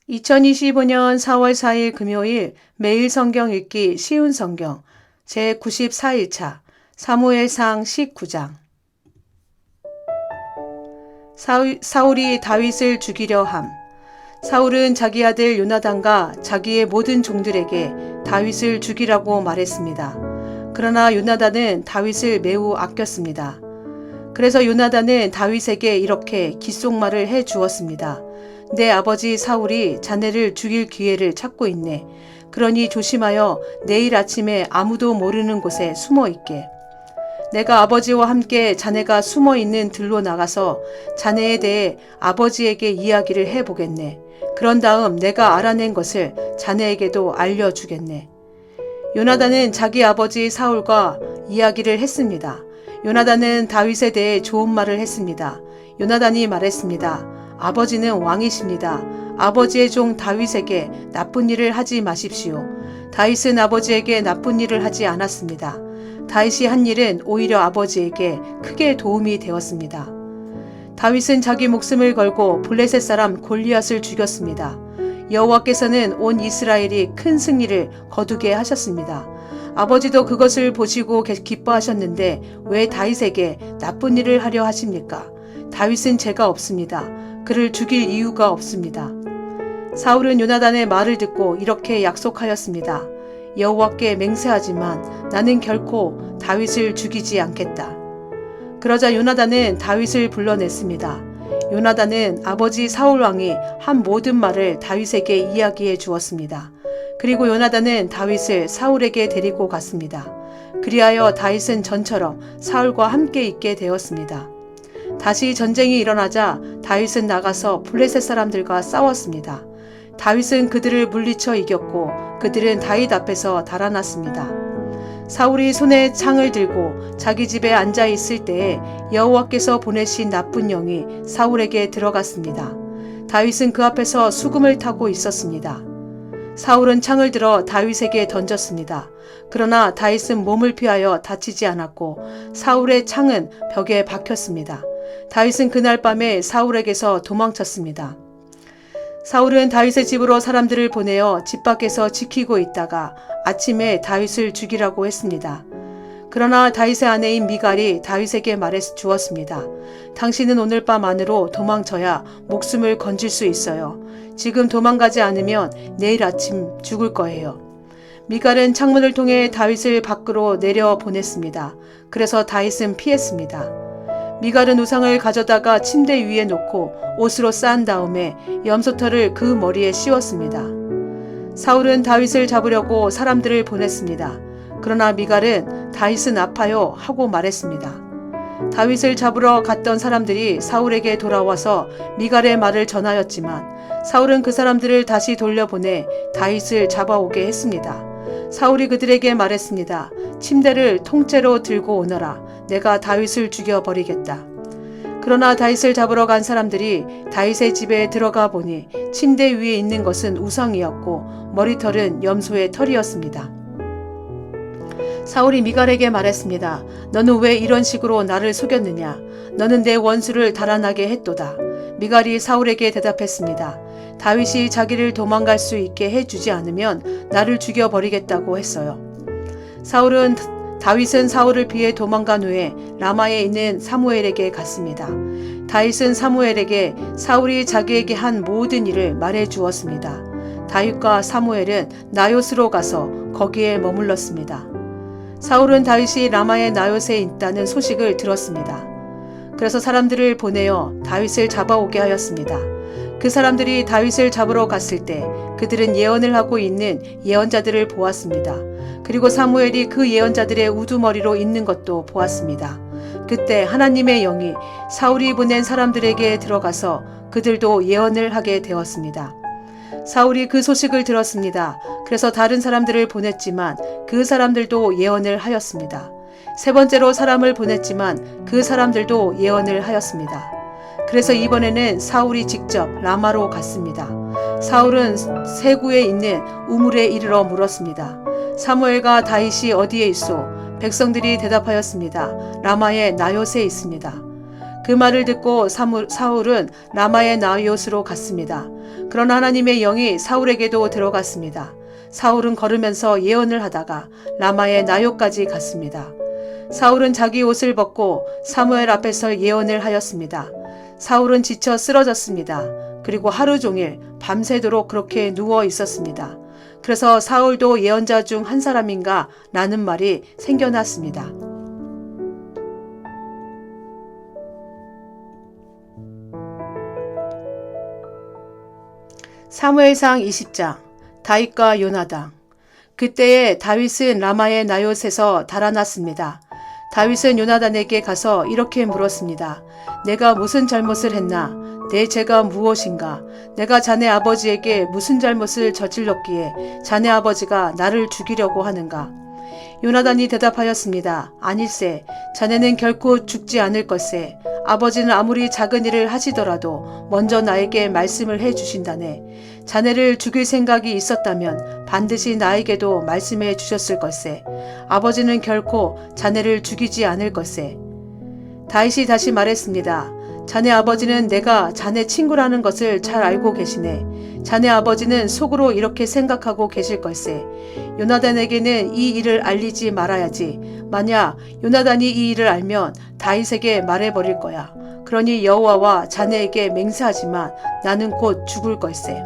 2025년 4월 4일 금요일 매일 성경 읽기 쉬운 성경 제94일차 사무엘상 19장. 사울이 다윗을 죽이려 함. 사울은 자기 아들 요나단과 자기의 모든 종들에게 다윗을 죽이라고 말했습니다. 그러나 요나단은 다윗을 매우 아꼈습니다. 그래서 요나단은 다윗에게 이렇게 귓속말을 해 주었습니다. 내 아버지 사울이 자네를 죽일 기회를 찾고 있네. 그러니 조심하여 내일 아침에 아무도 모르는 곳에 숨어 있게. 내가 아버지와 함께 자네가 숨어 있는 들로 나가서 자네에 대해 아버지에게 이야기를 해보겠네. 그런 다음 내가 알아낸 것을 자네에게도 알려주겠네. 요나단은 자기 아버지 사울과 이야기를 했습니다. 요나단은 다윗에 대해 좋은 말을 했습니다. 요나단이 말했습니다. 아버지는 왕이십니다. 아버지의 종 다윗에게 나쁜 일을 하지 마십시오. 다윗은 아버지에게 나쁜 일을 하지 않았습니다. 다윗이 한 일은 오히려 아버지에게 크게 도움이 되었습니다. 다윗은 자기 목숨을 걸고 블레셋 사람 골리앗을 죽였습니다. 여호와께서는 온 이스라엘이 큰 승리를 거두게 하셨습니다. 아버지도 그것을 보시고 기뻐하셨는데 왜 다윗에게 나쁜 일을 하려 하십니까? 다윗은 죄가 없습니다. 그를 죽일 이유가 없습니다. 사울은 요나단의 말을 듣고 이렇게 약속하였습니다. 여호와께 맹세하지만 나는 결코 다윗을 죽이지 않겠다. 그러자 요나단은 다윗을 불러냈습니다. 요나단은 아버지 사울 왕이 한 모든 말을 다윗에게 이야기해 주었습니다. 그리고 요나단은 다윗을 사울에게 데리고 갔습니다. 그리하여 다윗은 전처럼 사울과 함께 있게 되었습니다. 다시 전쟁이 일어나자 다윗은 나가서 블레셋 사람들과 싸웠습니다. 다윗은 그들을 물리쳐 이겼고 그들은 다윗 앞에서 달아났습니다. 사울이 손에 창을 들고 자기 집에 앉아 있을 때에 여호와께서 보내신 나쁜 영이 사울에게 들어갔습니다. 다윗은 그 앞에서 수금을 타고 있었습니다. 사울은 창을 들어 다윗에게 던졌습니다. 그러나 다윗은 몸을 피하여 다치지 않았고 사울의 창은 벽에 박혔습니다. 다윗은 그날 밤에 사울에게서 도망쳤습니다. 사울은 다윗의 집으로 사람들을 보내어 집 밖에서 지키고 있다가 아침에 다윗을 죽이라고 했습니다. 그러나 다윗의 아내인 미갈이 다윗에게 말해 주었습니다. 당신은 오늘 밤 안으로 도망쳐야 목숨을 건질 수 있어요. 지금 도망가지 않으면 내일 아침 죽을 거예요. 미갈은 창문을 통해 다윗을 밖으로 내려 보냈습니다. 그래서 다윗은 피했습니다. 미갈은 우상을 가져다가 침대 위에 놓고 옷으로 싼 다음에 염소털을 그 머리에 씌웠습니다. 사울은 다윗을 잡으려고 사람들을 보냈습니다. 그러나 미갈은 다윗은 아파요 하고 말했습니다. 다윗을 잡으러 갔던 사람들이 사울에게 돌아와서 미갈의 말을 전하였지만 사울은 그 사람들을 다시 돌려보내 다윗을 잡아오게 했습니다. 사울이 그들에게 말했습니다. 침대를 통째로 들고 오너라. 내가 다윗을 죽여버리겠다. 그러나 다윗을 잡으러 간 사람들이 다윗의 집에 들어가 보니 침대 위에 있는 것은 우상이었고 머리털은 염소의 털이었습니다. 사울이 미갈에게 말했습니다. 너는 왜 이런 식으로 나를 속였느냐? 너는 내 원수를 달아나게 했도다. 미갈이 사울에게 대답했습니다. 다윗이 자기를 도망갈 수 있게 해주지 않으면 나를 죽여버리겠다고 했어요. 다윗은 사울을 피해 도망간 후에 라마에 있는 사무엘에게 갔습니다. 다윗은 사무엘에게 사울이 자기에게 한 모든 일을 말해 주었습니다. 다윗과 사무엘은 나요스로 가서 거기에 머물렀습니다. 사울은 다윗이 라마의 나요스에 있다는 소식을 들었습니다. 그래서 사람들을 보내어 다윗을 잡아오게 하였습니다. 그 사람들이 다윗을 잡으러 갔을 때 그들은 예언을 하고 있는 예언자들을 보았습니다. 그리고 사무엘이 그 예언자들의 우두머리로 있는 것도 보았습니다. 그때 하나님의 영이 사울이 보낸 사람들에게 들어가서 그들도 예언을 하게 되었습니다. 사울이 그 소식을 들었습니다. 그래서 다른 사람들을 보냈지만 그 사람들도 예언을 하였습니다. 세 번째로 사람을 보냈지만 그 사람들도 예언을 하였습니다. 그래서 이번에는 사울이 직접 라마로 갔습니다. 사울은 세구에 있는 우물에 이르러 물었습니다. 사무엘과 다윗이 어디에 있소? 백성들이 대답하였습니다. 라마의 나요스에 있습니다. 그 말을 듣고 사울은 라마의 나이옷으로 갔습니다. 그러나 하나님의 영이 사울에게도 들어갔습니다. 사울은 걸으면서 예언을 하다가 라마의 나요까지 갔습니다. 사울은 자기 옷을 벗고 사무엘 앞에서 예언을 하였습니다. 사울은 지쳐 쓰러졌습니다. 그리고 하루 종일 밤새도록 그렇게 누워 있었습니다. 그래서 사울도 예언자 중 한 사람인가 라는 말이 생겨났습니다. 사무엘상 20장 다윗과 요나단. 그때에 다윗은 라마의 나요스에서 달아났습니다. 다윗은 요나단에게 가서 이렇게 물었습니다. 내가 무슨 잘못을 했나? 내 죄가 무엇인가? 내가 자네 아버지에게 무슨 잘못을 저질렀기에 자네 아버지가 나를 죽이려고 하는가? 요나단이 대답하였습니다. 아닐세, 자네는 결코 죽지 않을 것세. 아버지는 아무리 작은 일을 하시더라도 먼저 나에게 말씀을 해 주신다네. 자네를 죽일 생각이 있었다면 반드시 나에게도 말씀해 주셨을 것세. 아버지는 결코 자네를 죽이지 않을 것세. 다윗이 다시 말했습니다. 자네 아버지는 내가 자네 친구라는 것을 잘 알고 계시네. 자네 아버지는 속으로 이렇게 생각하고 계실 걸세. 요나단에게는 이 일을 알리지 말아야지. 만약 요나단이 이 일을 알면 다윗에게 말해버릴 거야. 그러니 여호와와 자네에게 맹세하지만 나는 곧 죽을 걸세.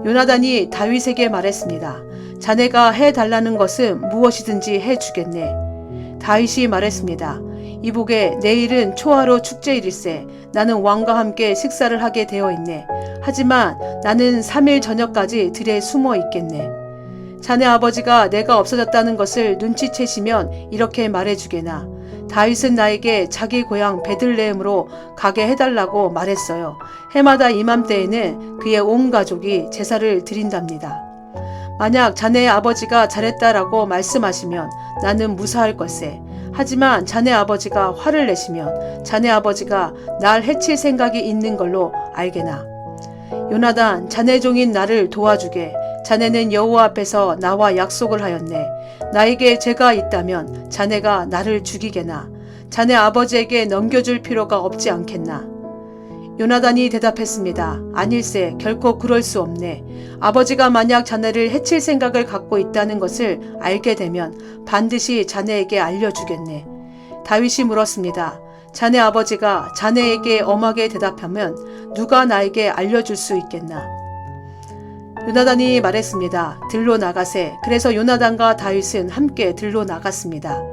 요나단이 다윗에게 말했습니다. 자네가 해달라는 것은 무엇이든지 해주겠네. 다윗이 말했습니다. 이보게 내일은 초하루 축제일일세. 나는 왕과 함께 식사를 하게 되어 있네. 하지만 나는 3일 저녁까지 들에 숨어 있겠네. 자네 아버지가 내가 없어졌다는 것을 눈치채시면 이렇게 말해주게나. 다윗은 나에게 자기 고향 베들레헴으로 가게 해달라고 말했어요. 해마다 이맘때에는 그의 온 가족이 제사를 드린답니다. 만약 자네의 아버지가 잘했다라고 말씀하시면 나는 무사할 걸세. 하지만 자네 아버지가 화를 내시면 자네 아버지가 날 해칠 생각이 있는 걸로 알게나. 요나단, 자네 종인 나를 도와주게. 자네는 여호와 앞에서 나와 약속을 하였네. 나에게 죄가 있다면 자네가 나를 죽이게나. 자네 아버지에게 넘겨줄 필요가 없지 않겠나. 요나단이 대답했습니다. 아닐세, 결코 그럴 수 없네. 아버지가 만약 자네를 해칠 생각을 갖고 있다는 것을 알게 되면 반드시 자네에게 알려주겠네. 다윗이 물었습니다. 자네 아버지가 자네에게 엄하게 대답하면 누가 나에게 알려줄 수 있겠나. 요나단이 말했습니다. 들로 나가세. 그래서 요나단과 다윗은 함께 들로 나갔습니다.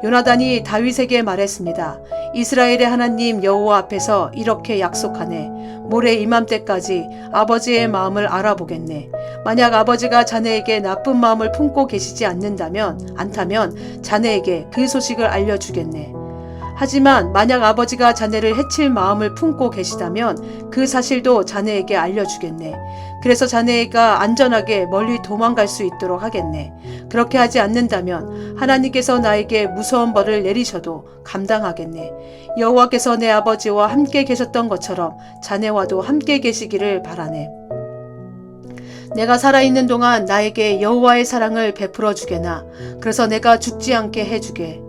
요나단이 다윗에게 말했습니다. 이스라엘의 하나님 여호와 앞에서 이렇게 약속하네. 모레 이맘때까지 아버지의 마음을 알아보겠네. 만약 아버지가 자네에게 나쁜 마음을 품고 계시지 않다면 자네에게 그 소식을 알려주겠네. 하지만 만약 아버지가 자네를 해칠 마음을 품고 계시다면 그 사실도 자네에게 알려주겠네. 그래서 자네가 안전하게 멀리 도망갈 수 있도록 하겠네. 그렇게 하지 않는다면 하나님께서 나에게 무서운 벌을 내리셔도 감당하겠네. 여호와께서 내 아버지와 함께 계셨던 것처럼 자네와도 함께 계시기를 바라네. 내가 살아있는 동안 나에게 여호와의 사랑을 베풀어 주게나. 그래서 내가 죽지 않게 해주게.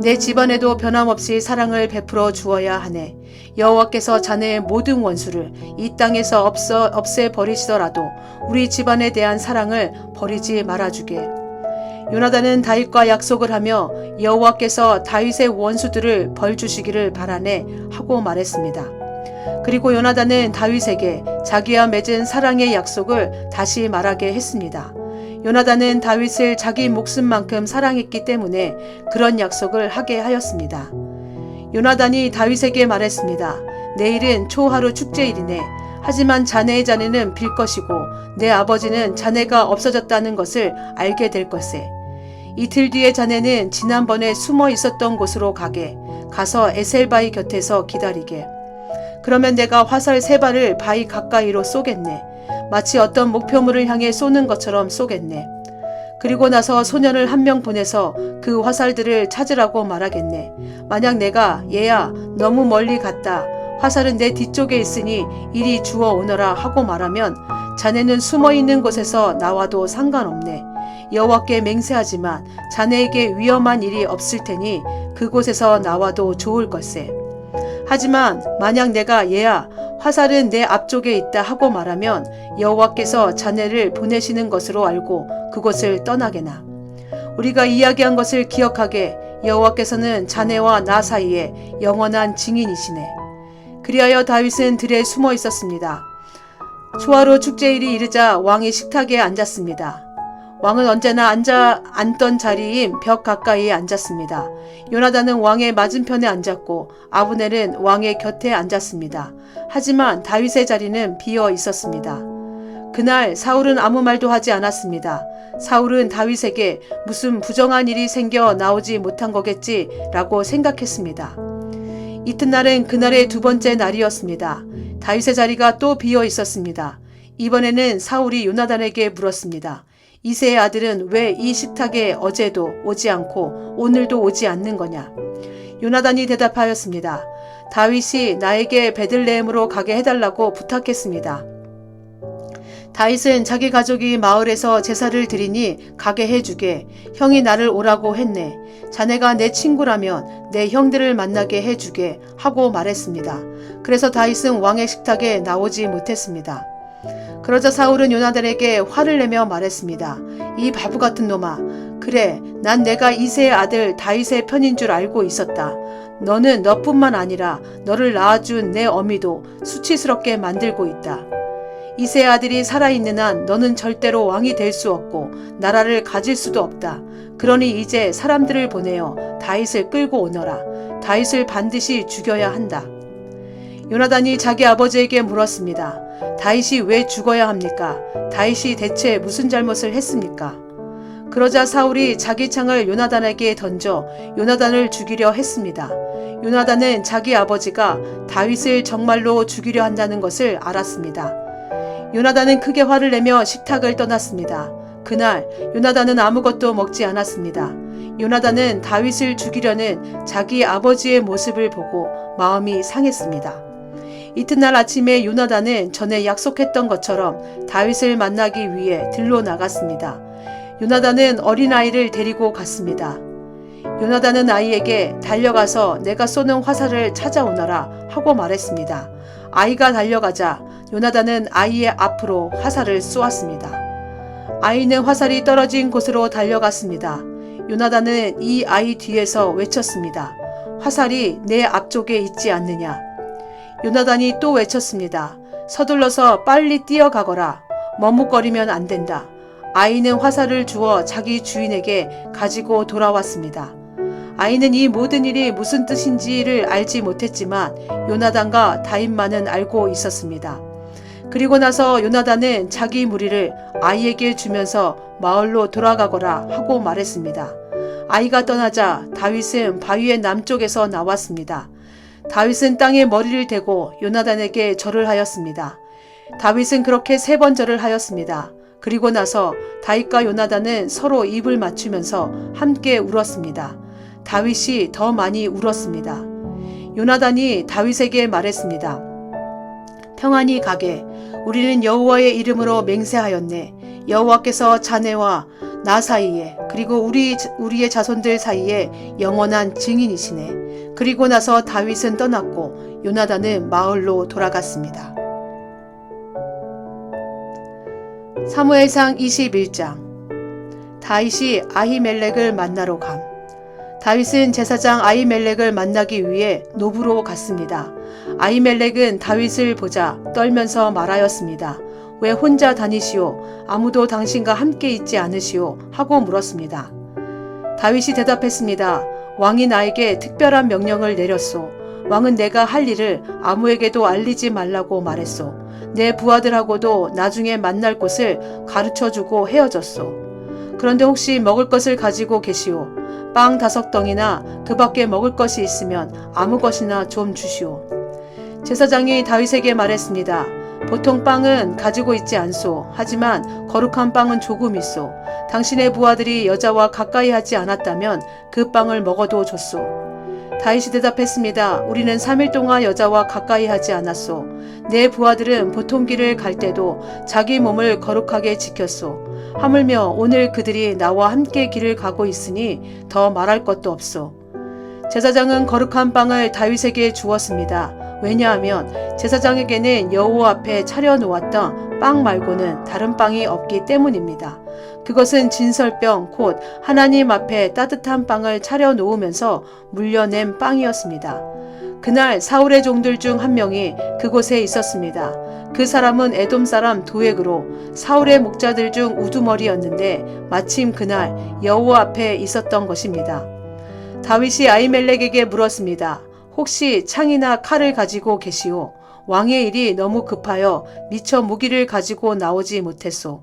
내 집안에도 변함없이 사랑을 베풀어 주어야 하네. 여호와께서 자네의 모든 원수를 이 땅에서 없애버리시더라도 우리 집안에 대한 사랑을 버리지 말아주게. 요나단은 다윗과 약속을 하며 여호와께서 다윗의 원수들을 벌 주시기를 바라네 하고 말했습니다. 그리고 요나단은 다윗에게 자기와 맺은 사랑의 약속을 다시 말하게 했습니다. 요나단은 다윗을 자기 목숨만큼 사랑했기 때문에 그런 약속을 하게 하였습니다. 요나단이 다윗에게 말했습니다. 내일은 초하루 축제일이네. 하지만 자네의 자네는 빌 것이고 내 아버지는 자네가 없어졌다는 것을 알게 될 것세. 이틀 뒤에 자네는 지난번에 숨어 있었던 곳으로 가서 에셀바위 곁에서 기다리게. 그러면 내가 화살 3발을 바위 가까이로 쏘겠네. 마치 어떤 목표물을 향해 쏘는 것처럼 쏘겠네. 그리고 나서 소년을 한 명 보내서 그 화살들을 찾으라고 말하겠네. 만약 내가 얘야 너무 멀리 갔다. 화살은 내 뒤쪽에 있으니 이리 주워 오너라 하고 말하면 자네는 숨어있는 곳에서 나와도 상관없네. 여호와께 맹세하지만 자네에게 위험한 일이 없을 테니 그곳에서 나와도 좋을 걸세. 하지만 만약 내가 얘야 화살은 내 앞쪽에 있다 하고 말하면 여호와께서 자네를 보내시는 것으로 알고 그곳을 떠나게나. 우리가 이야기한 것을 기억하게 여호와께서는 자네와 나 사이에 영원한 증인이시네. 그리하여 다윗은 들에 숨어 있었습니다. 초하루 축제일이 이르자 왕이 식탁에 앉았습니다. 왕은 언제나 앉던 자리인 벽 가까이에 앉았습니다. 요나단은 왕의 맞은편에 앉았고 아브넬은 왕의 곁에 앉았습니다. 하지만 다윗의 자리는 비어 있었습니다. 그날 사울은 아무 말도 하지 않았습니다. 사울은 다윗에게 무슨 부정한 일이 생겨 나오지 못한 거겠지 라고 생각했습니다. 이튿날은 그날의 두 번째 날이었습니다. 다윗의 자리가 또 비어 있었습니다. 이번에는 사울이 요나단에게 물었습니다. 이새의 아들은 왜 이 식탁에 어제도 오지 않고 오늘도 오지 않는 거냐? 요나단이 대답하였습니다. 다윗이 나에게 베들레헴으로 가게 해달라고 부탁했습니다. 다윗은 자기 가족이 마을에서 제사를 드리니 가게 해주게. 형이 나를 오라고 했네. 자네가 내 친구라면 내 형들을 만나게 해주게 하고 말했습니다. 그래서 다윗은 왕의 식탁에 나오지 못했습니다. 그러자 사울은 요나단에게 화를 내며 말했습니다. 이 바보 같은 놈아. 그래, 난 내가 이새의 아들 다윗의 편인 줄 알고 있었다. 너는 너뿐만 아니라 너를 낳아준 내 어미도 수치스럽게 만들고 있다. 이새의 아들이 살아있는 한 너는 절대로 왕이 될 수 없고 나라를 가질 수도 없다. 그러니 이제 사람들을 보내어 다윗을 끌고 오너라. 다윗을 반드시 죽여야 한다. 요나단이 자기 아버지에게 물었습니다. 다윗이 왜 죽어야 합니까? 다윗이 대체 무슨 잘못을 했습니까? 그러자 사울이 자기 창을 요나단에게 던져 요나단을 죽이려 했습니다. 요나단은 자기 아버지가 다윗을 정말로 죽이려 한다는 것을 알았습니다. 요나단은 크게 화를 내며 식탁을 떠났습니다. 그날 요나단은 아무것도 먹지 않았습니다. 요나단은 다윗을 죽이려는 자기 아버지의 모습을 보고 마음이 상했습니다. 이튿날 아침에 요나단은 전에 약속했던 것처럼 다윗을 만나기 위해 들로 나갔습니다. 요나단은 어린아이를 데리고 갔습니다. 요나단은 아이에게 달려가서 내가 쏘는 화살을 찾아오너라 하고 말했습니다. 아이가 달려가자 요나단은 아이의 앞으로 화살을 쏘았습니다. 아이는 화살이 떨어진 곳으로 달려갔습니다. 요나단은 이 아이 뒤에서 외쳤습니다. 화살이 내 앞쪽에 있지 않느냐? 요나단이 또 외쳤습니다. 서둘러서 빨리 뛰어가거라. 머뭇거리면 안 된다. 아이는 화살을 주어 자기 주인에게 가지고 돌아왔습니다. 아이는 이 모든 일이 무슨 뜻인지를 알지 못했지만 요나단과 다윗만은 알고 있었습니다. 그리고 나서 요나단은 자기 무리를 아이에게 주면서 마을로 돌아가거라 하고 말했습니다. 아이가 떠나자 다윗은 바위의 남쪽에서 나왔습니다. 다윗은 땅에 머리를 대고 요나단에게 절을 하였습니다. 다윗은 그렇게 3번 절을 하였습니다. 그리고 나서 다윗과 요나단은 서로 입을 맞추면서 함께 울었습니다. 다윗이 더 많이 울었습니다. 요나단이 다윗에게 말했습니다. 평안히 가게. 우리는 여호와의 이름으로 맹세하였네. 여호와께서 자네와 나 사이에 그리고 우리의 자손들 사이에 영원한 증인이시네. 그리고 나서 다윗은 떠났고 요나단은 마을로 돌아갔습니다. 사무엘상 21장. 다윗이 아히멜렉을 만나러 감. 다윗은 제사장 아히멜렉을 만나기 위해 노브로 갔습니다. 아히멜렉은 다윗을 보자 떨면서 말하였습니다. 왜 혼자 다니시오? 아무도 당신과 함께 있지 않으시오? 하고 물었습니다. 다윗이 대답했습니다. 왕이 나에게 특별한 명령을 내렸소. 왕은 내가 할 일을 아무에게도 알리지 말라고 말했소. 내 부하들하고도 나중에 만날 곳을 가르쳐주고 헤어졌소. 그런데 혹시 먹을 것을 가지고 계시오? 빵 5덩이나 그 밖에 먹을 것이 있으면 아무 것이나 좀 주시오. 제사장이 다윗에게 말했습니다. 보통 빵은 가지고 있지 않소. 하지만 거룩한 빵은 조금 있소. 당신의 부하들이 여자와 가까이 하지 않았다면 그 빵을 먹어도 줬소. 다윗이 대답했습니다. 우리는 3일 동안 여자와 가까이 하지 않았소. 내 부하들은 보통 길을 갈 때도 자기 몸을 거룩하게 지켰소. 하물며 오늘 그들이 나와 함께 길을 가고 있으니 더 말할 것도 없소. 제사장은 거룩한 빵을 다윗에게 주었습니다. 왜냐하면 제사장에게는 여호와 앞에 차려놓았던 빵 말고는 다른 빵이 없기 때문입니다. 그것은 진설병 곧 하나님 앞에 따뜻한 빵을 차려놓으면서 물려낸 빵이었습니다. 그날 사울의 종들 중 한 명이 그곳에 있었습니다. 그 사람은 에돔 사람 도액으로 사울의 목자들 중 우두머리였는데 마침 그날 여호와 앞에 있었던 것입니다. 다윗이 아히멜렉에게 물었습니다. 혹시 창이나 칼을 가지고 계시오? 왕의 일이 너무 급하여 미처 무기를 가지고 나오지 못했소.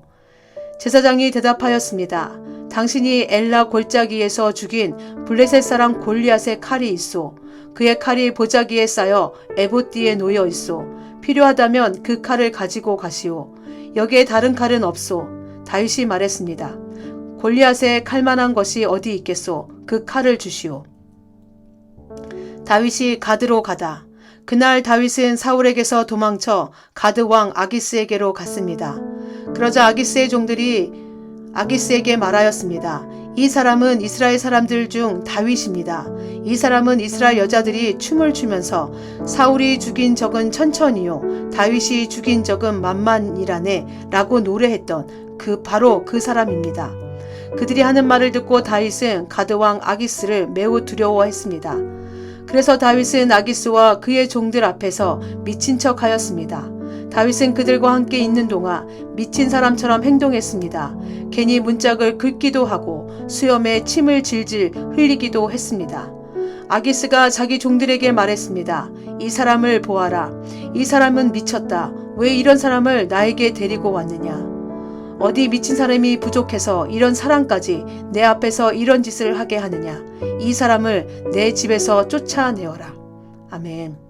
제사장이 대답하였습니다. 당신이 엘라 골짜기에서 죽인 블레셋 사람 골리앗의 칼이 있소. 그의 칼이 보자기에 쌓여 에봇뒤에 놓여 있소. 필요하다면 그 칼을 가지고 가시오. 여기에 다른 칼은 없소. 다윗이 말했습니다. 골리앗의 칼만한 것이 어디 있겠소. 그 칼을 주시오. 다윗이 가드로 가다. 그날 다윗은 사울에게서 도망쳐 가드 왕 아기스에게로 갔습니다. 그러자 아기스의 종들이 아기스에게 말하였습니다. 이 사람은 이스라엘 사람들 중 다윗입니다. 이 사람은 이스라엘 여자들이 춤을 추면서 사울이 죽인 적은 천천히요 다윗이 죽인 적은 만만이라네 라고 노래했던 바로 그 사람입니다. 그들이 하는 말을 듣고 다윗은 가드왕 아기스를 매우 두려워했습니다. 그래서 다윗은 아기스와 그의 종들 앞에서 미친 척 하였습니다. 다윗은 그들과 함께 있는 동안 미친 사람처럼 행동했습니다. 괜히 문짝을 긁기도 하고 수염에 침을 질질 흘리기도 했습니다. 아기스가 자기 종들에게 말했습니다. 이 사람을 보아라. 이 사람은 미쳤다. 왜 이런 사람을 나에게 데리고 왔느냐. 어디 미친 사람이 부족해서 이런 사람까지 내 앞에서 이런 짓을 하게 하느냐. 이 사람을 내 집에서 쫓아내어라. 아멘.